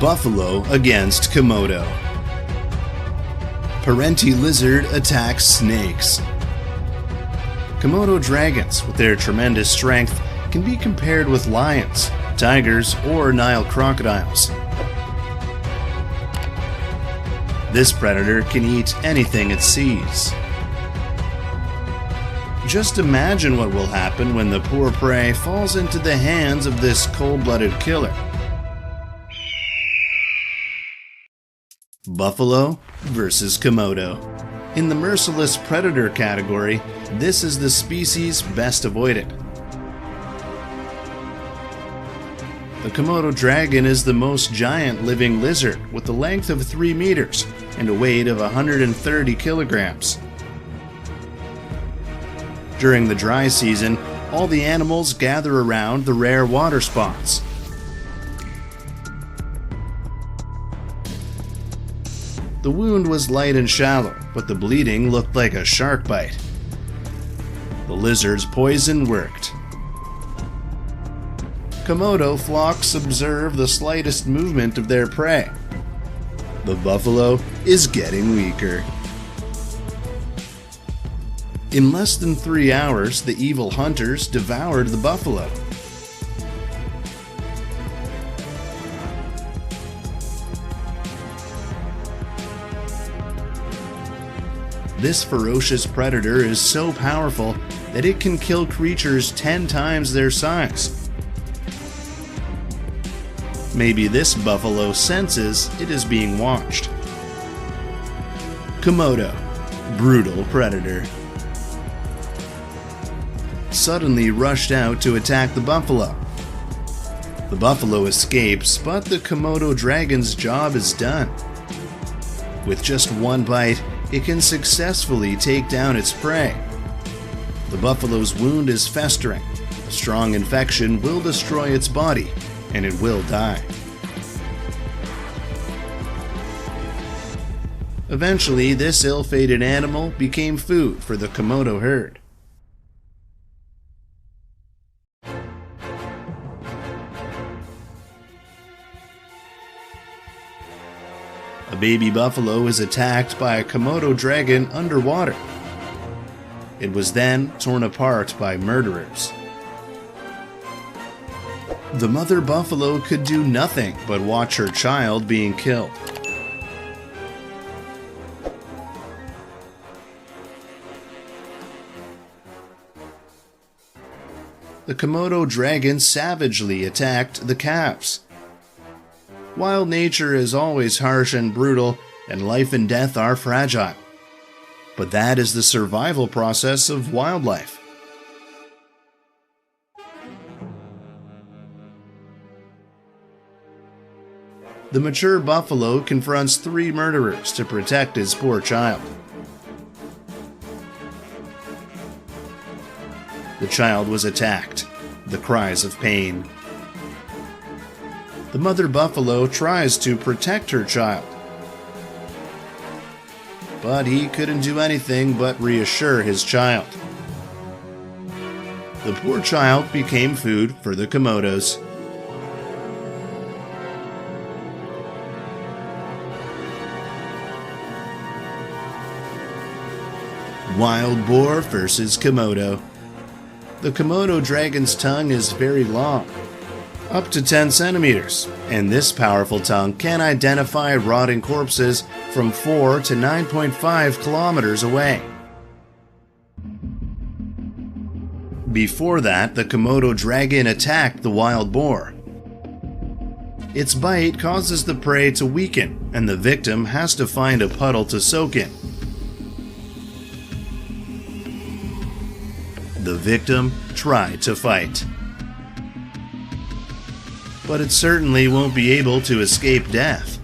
Buffalo against Komodo. Parenti lizard attacks snakes. Komodo dragons, with their tremendous strength, can be compared with lions, tigers, or Nile crocodiles. This predator can eat anything it sees. Just imagine what will happen when the poor prey falls into the hands of this cold-blooded killer. Buffalo versus Komodo. In the merciless predator category, this is the species best avoided. The Komodo dragon is the most giant living lizard with a length of 3 meters and a weight of 130 kilograms. During the dry season, all the animals gather around the rare water spots. The wound was light and shallow, but the bleeding looked like a shark bite. The lizard's poison worked. Komodo flocks observe the slightest movement of their prey. The buffalo is getting weaker. In less than 3 hours, the evil hunters devoured the buffalo. This ferocious predator is so powerful that it can kill creatures 10 times their size. Maybe this buffalo senses it is being watched. Komodo, brutal predator. Suddenly rushed out to attack the buffalo. The buffalo escapes, but the Komodo dragon's job is done. With just one bite, it can successfully take down its prey. The buffalo's wound is festering. A strong infection will destroy its body, and it will die. Eventually, this ill-fated animal became food for the Komodo herd. A baby buffalo is attacked by a Komodo dragon underwater. It was then torn apart by murderers. The mother buffalo could do nothing but watch her child being killed. The Komodo dragon savagely attacked the calves. Wild nature is always harsh and brutal, and life and death are fragile. But that is the survival process of wildlife. The mature buffalo confronts 3 murderers to protect his poor child. The child was attacked. The cries of pain. The mother buffalo tries to protect her child. But he couldn't do anything but reassure his child. The poor child became food for the Komodos. Wild boar versus Komodo. The Komodo dragon's tongue is very long, up to 10 centimeters, and this powerful tongue can identify rotting corpses from 4 to 9.5 kilometers away. Before that, the Komodo dragon attacked the wild boar. Its bite causes the prey to weaken, and the victim has to find a puddle to soak in. The victim tried to fight, but it certainly won't be able to escape death.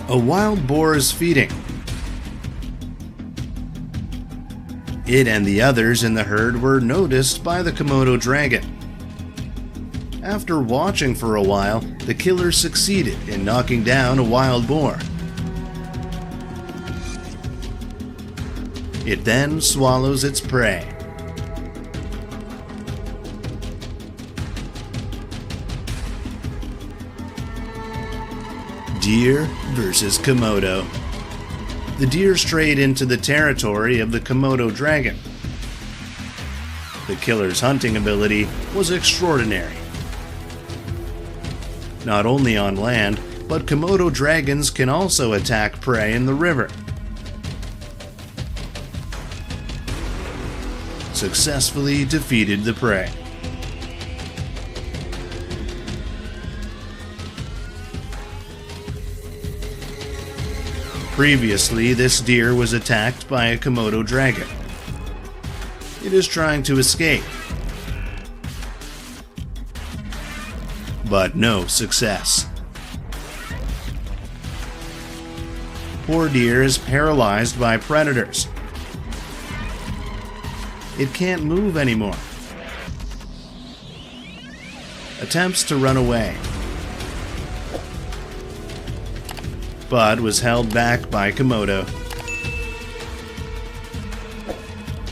A wild boar is feeding. It and the others in the herd were noticed by the Komodo dragon. After watching for a while, the killer succeeded in knocking down a wild boar. It then swallows its prey. Deer versus Komodo. The deer strayed into the territory of the Komodo dragon. The killer's hunting ability was extraordinary. Not only on land, but Komodo dragons can also attack prey in the river. Successfully defeated the prey. Previously, this deer was attacked by a Komodo dragon. It is trying to escape, but no success. Poor deer is paralyzed by predators. It can't move anymore. Attempts to run away, but was held back by Komodo.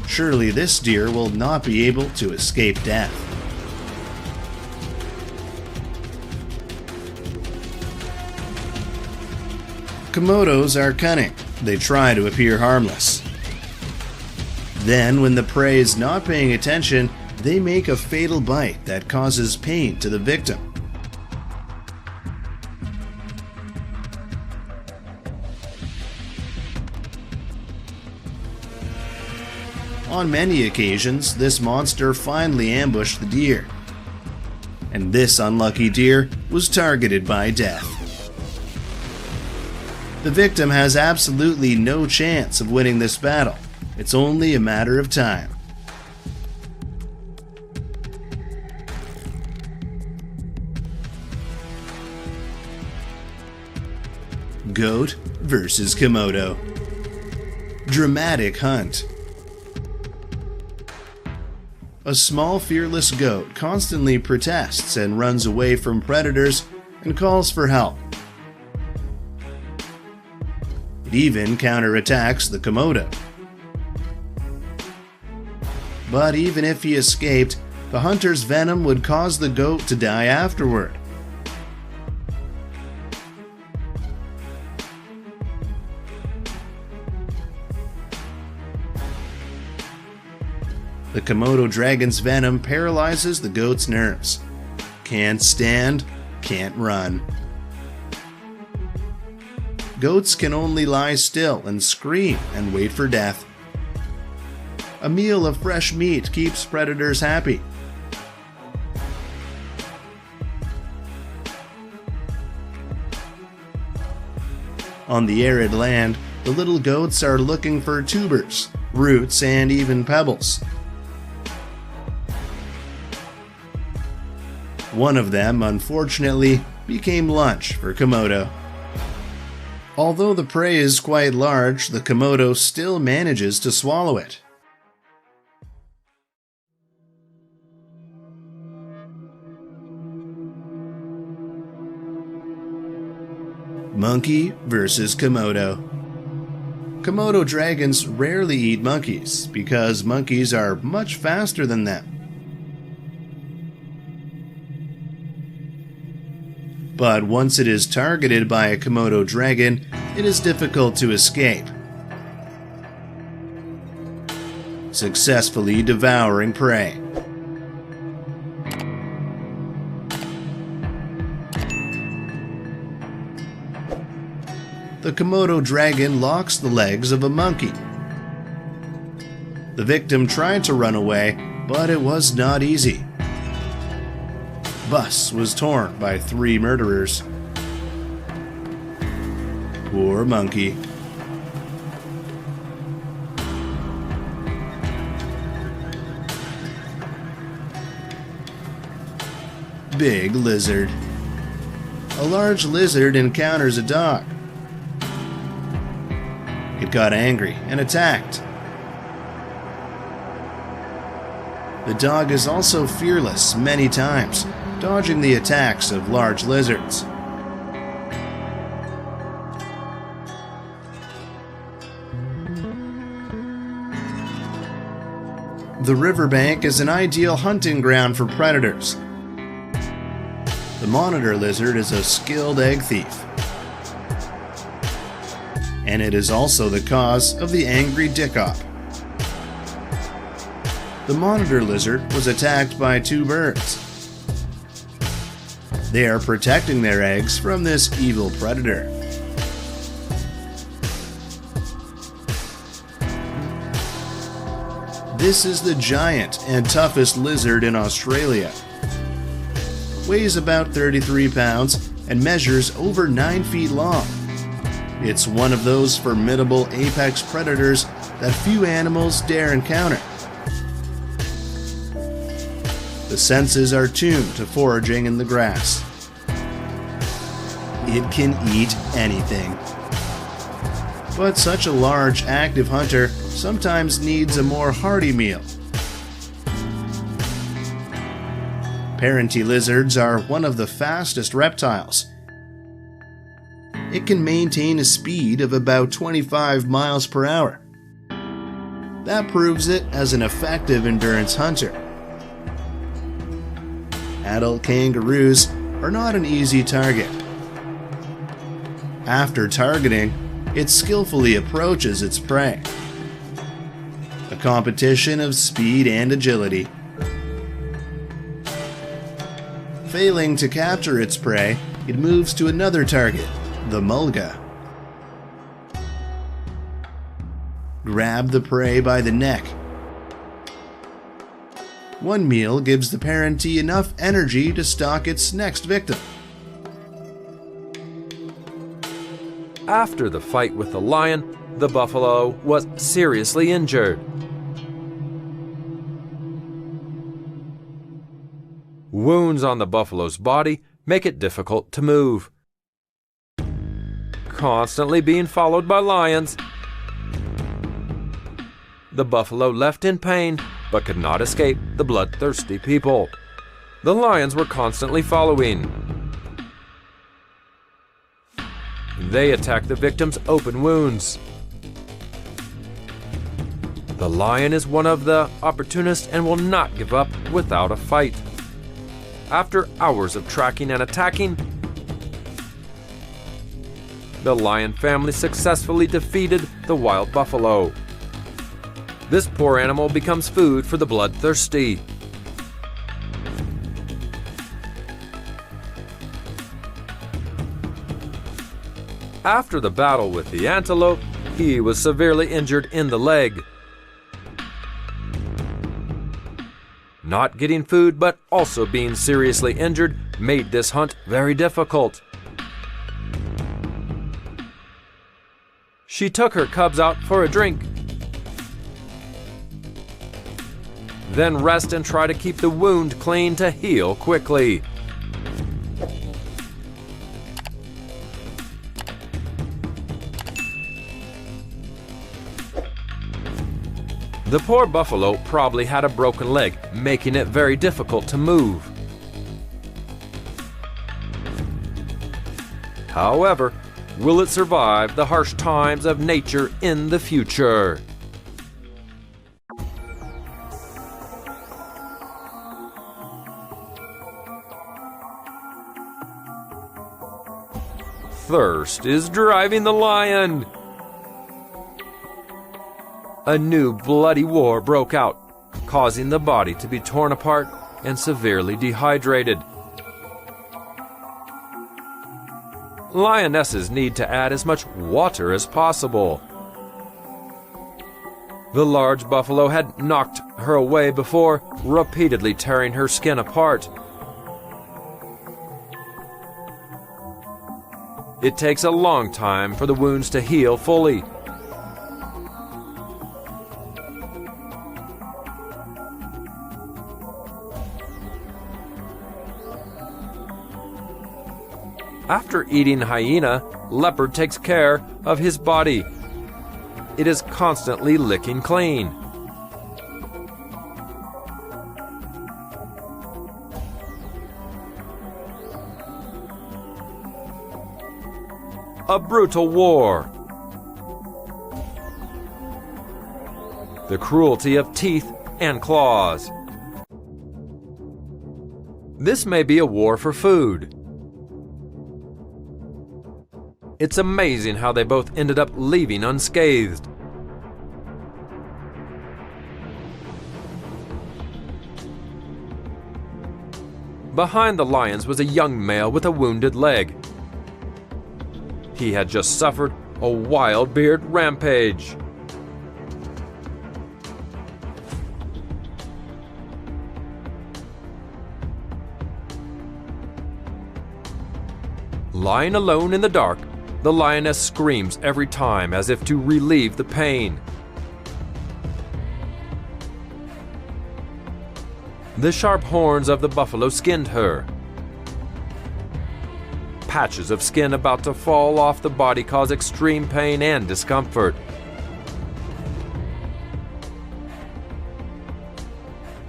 Surely this deer will not be able to escape death. Komodos are cunning. They try to appear harmless. Then, when the prey is not paying attention, they make a fatal bite that causes pain to the victim. On many occasions, this monster finally ambushed the deer, and this unlucky deer was targeted by death. The victim has absolutely no chance of winning this battle. It's only a matter of time. Goat versus Komodo. Dramatic hunt. A small, fearless goat constantly protests and runs away from predators and calls for help. It even counterattacks the Komodo. But even if he escaped, the hunter's venom would cause the goat to die afterward. The Komodo dragon's venom paralyzes the goat's nerves. Can't stand, can't run. Goats can only lie still and scream and wait for death. A meal of fresh meat keeps predators happy. On the arid land, the little goats are looking for tubers, roots, and even pebbles. One of them, unfortunately, became lunch for Komodo. Although the prey is quite large, the Komodo still manages to swallow it. Monkey versus Komodo. Komodo dragons rarely eat monkeys because monkeys are much faster than them. But once it is targeted by a Komodo dragon, it is difficult to escape, successfully devouring prey. The Komodo dragon locks the legs of a monkey. The victim tried to run away, but it was not easy. Bus was torn by 3 murderers. Poor monkey. Big lizard. A large lizard encounters a dog. It got angry and attacked. The dog is also fearless many times, dodging the attacks of large lizards. The riverbank is an ideal hunting ground for predators. The monitor lizard is a skilled egg thief, and it is also the cause of the angry dick-op. The monitor lizard was attacked by two birds. They are protecting their eggs from this evil predator. This is the giant and toughest lizard in Australia. Weighs about 33 pounds and measures over 9 feet long. It's one of those formidable apex predators that few animals dare encounter. The senses are tuned to foraging in the grass. It can eat anything. But such a large, active hunter sometimes needs a more hearty meal. Parenti lizards are one of the fastest reptiles. It can maintain a speed of about 25 miles per hour. That proves it as an effective endurance hunter. Adult kangaroos are not an easy target. After targeting, it skillfully approaches its prey. A competition of speed and agility. Failing to capture its prey, it moves to another target, the mulga. Grab the prey by the neck. One meal gives the parenti enough energy to stalk its next victim. After the fight with the lion, the buffalo was seriously injured. Wounds on the buffalo's body make it difficult to move. Constantly being followed by lions, the buffalo left in pain but could not escape the bloodthirsty people. The lions were constantly following. They attacked the victim's open wounds. The lion is one of the opportunists and will not give up without a fight. After hours of tracking and attacking, the lion family successfully defeated the wild buffalo. This poor animal becomes food for the bloodthirsty. After the battle with the antelope, he was severely injured in the leg. Not getting food but also being seriously injured made this hunt very difficult. She took her cubs out for a drink, then rest and try to keep the wound clean to heal quickly. The poor buffalo probably had a broken leg, making it very difficult to move. However, will it survive the harsh times of nature in the future? Thirst is driving the lion. A new bloody war broke out, causing the body to be torn apart and severely dehydrated. Lionesses need to add as much water as possible. The large buffalo had knocked her away before, repeatedly tearing her skin apart. It takes a long time for the wounds to heal fully. After eating hyena, leopard takes care of his body. It is constantly licking clean. A brutal war. The cruelty of teeth and claws. This may be a war for food. It's amazing how they both ended up leaving unscathed. Behind the lions was a young male with a wounded leg. He had just suffered a wild beard rampage. Lying alone in the dark, the lioness screams every time as if to relieve the pain. The sharp horns of the buffalo skinned her. Patches of skin about to fall off the body cause extreme pain and discomfort.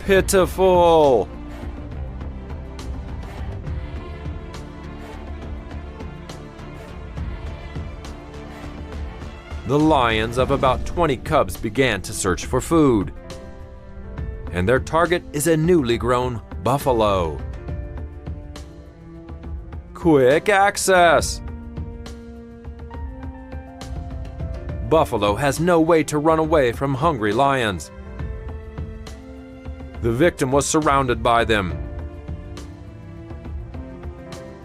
Pitiful! The lions of about 20 cubs began to search for food. And their target is a newly grown buffalo. Quick access! Buffalo has no way to run away from hungry lions. The victim was surrounded by them.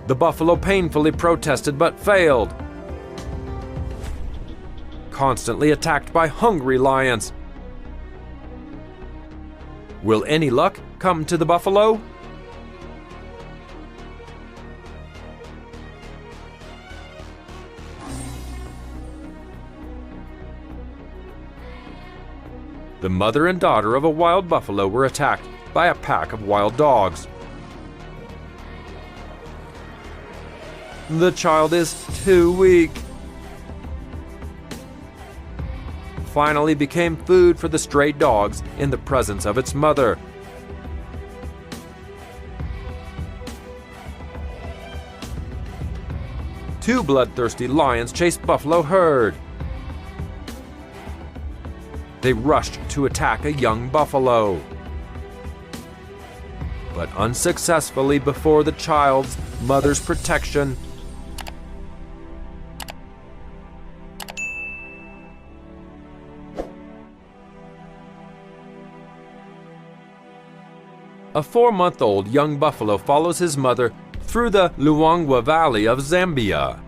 The buffalo painfully protested but failed. Constantly attacked by hungry lions. Will any luck come to the buffalo? The mother and daughter of a wild buffalo were attacked by a pack of wild dogs. The child is too weak. Finally became food for the stray dogs in the presence of its mother. Two bloodthirsty lions chased buffalo herd. They rushed to attack a young buffalo, but unsuccessfully before the child's mother's protection. A 4-month-old young buffalo follows his mother through the Luangwa Valley of Zambia.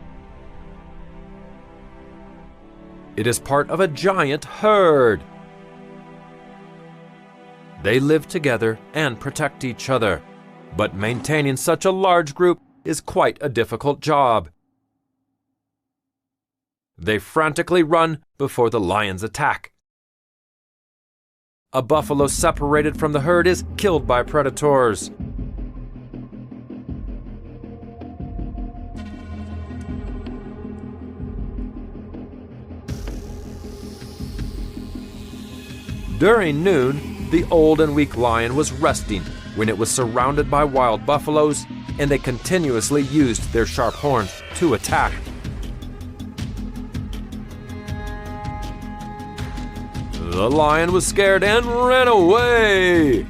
It is part of a giant herd. They live together and protect each other, but maintaining such a large group is quite a difficult job. They frantically run before the lions attack. A buffalo separated from the herd is killed by predators. During noon, the old and weak lion was resting when it was surrounded by wild buffaloes, and they continuously used their sharp horns to attack. The lion was scared and ran away.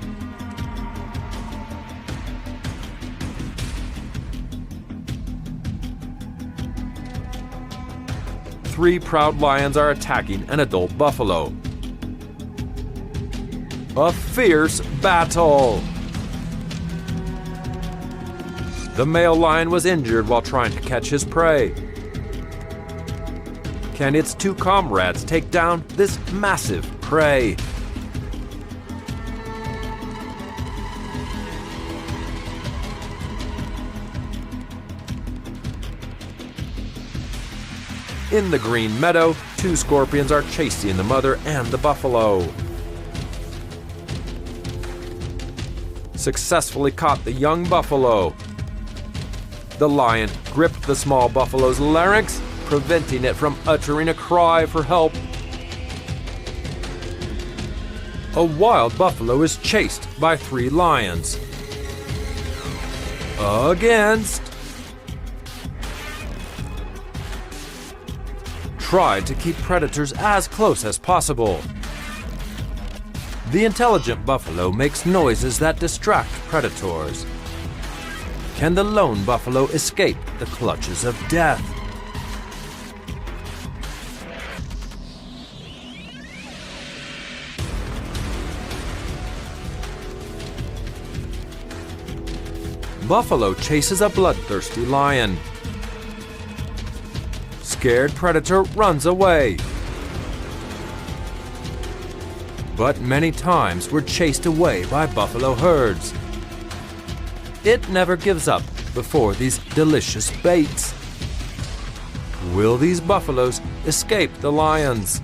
Three proud lions are attacking an adult buffalo. A fierce battle. The male lion was injured while trying to catch his prey. Can its two comrades take down this massive prey? In the green meadow, two scorpions are chasing the mother and the buffalo. Successfully caught the young buffalo. The lion gripped the small buffalo's larynx, preventing it from uttering a cry for help. A wild buffalo is chased by three lions. Against. Tried to keep predators as close as possible. The intelligent buffalo makes noises that distract predators. Can the lone buffalo escape the clutches of death? Buffalo chases a bloodthirsty lion. Scared predator runs away. But many times we're chased away by buffalo herds. It never gives up before these delicious baits. Will these buffaloes escape the lions?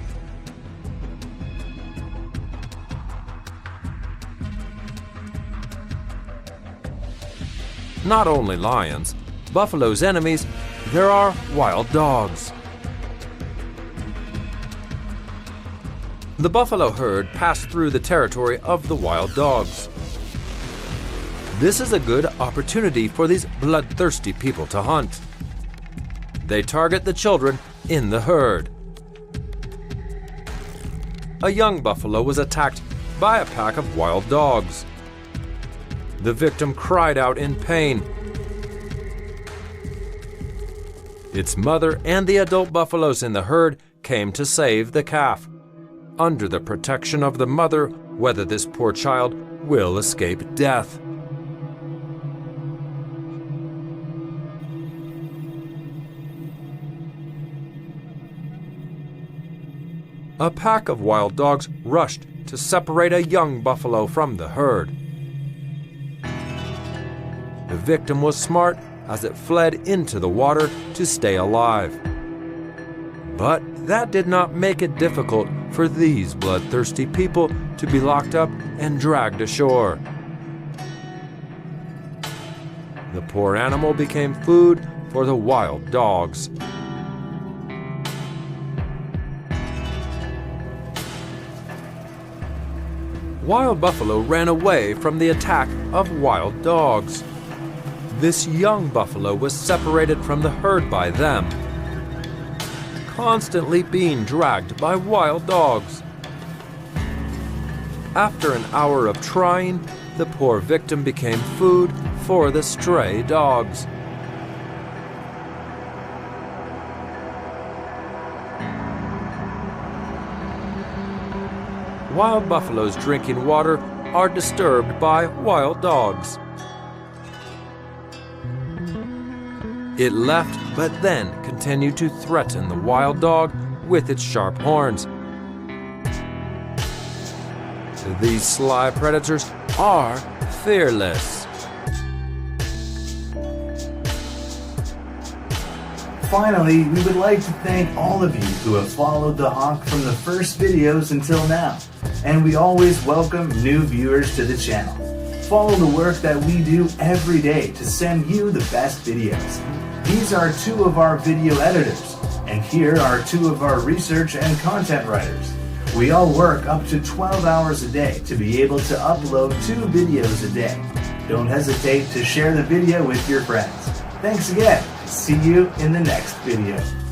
Not only lions, buffalo's enemies, there are wild dogs. The buffalo herd passed through the territory of the wild dogs. This is a good opportunity for these bloodthirsty people to hunt. They target the children in the herd. A young buffalo was attacked by a pack of wild dogs. The victim cried out in pain. Its mother and the adult buffaloes in the herd came to save the calf. Under the protection of the mother, whether this poor child will escape death. A pack of wild dogs rushed to separate a young buffalo from the herd. The victim was smart as it fled into the water to stay alive. But that did not make it difficult for these bloodthirsty people to be locked up and dragged ashore. The poor animal became food for the wild dogs. Wild buffalo ran away from the attack of wild dogs. This young buffalo was separated from the herd by them, constantly being dragged by wild dogs. After an hour of trying, the poor victim became food for the stray dogs. Wild buffaloes drinking water are disturbed by wild dogs. It left, but then continued to threaten the wild dog with its sharp horns. These sly predators are fearless. Finally, we would like to thank all of you who have followed the hawk from the first videos until now, and we always welcome new viewers to the channel. Follow the work that we do every day to send you the best videos. These are 2 of our video editors, and here are 2 of our research and content writers. We all work up to 12 hours a day to be able to upload 2 videos a day. Don't hesitate to share the video with your friends. Thanks again. See you in the next video.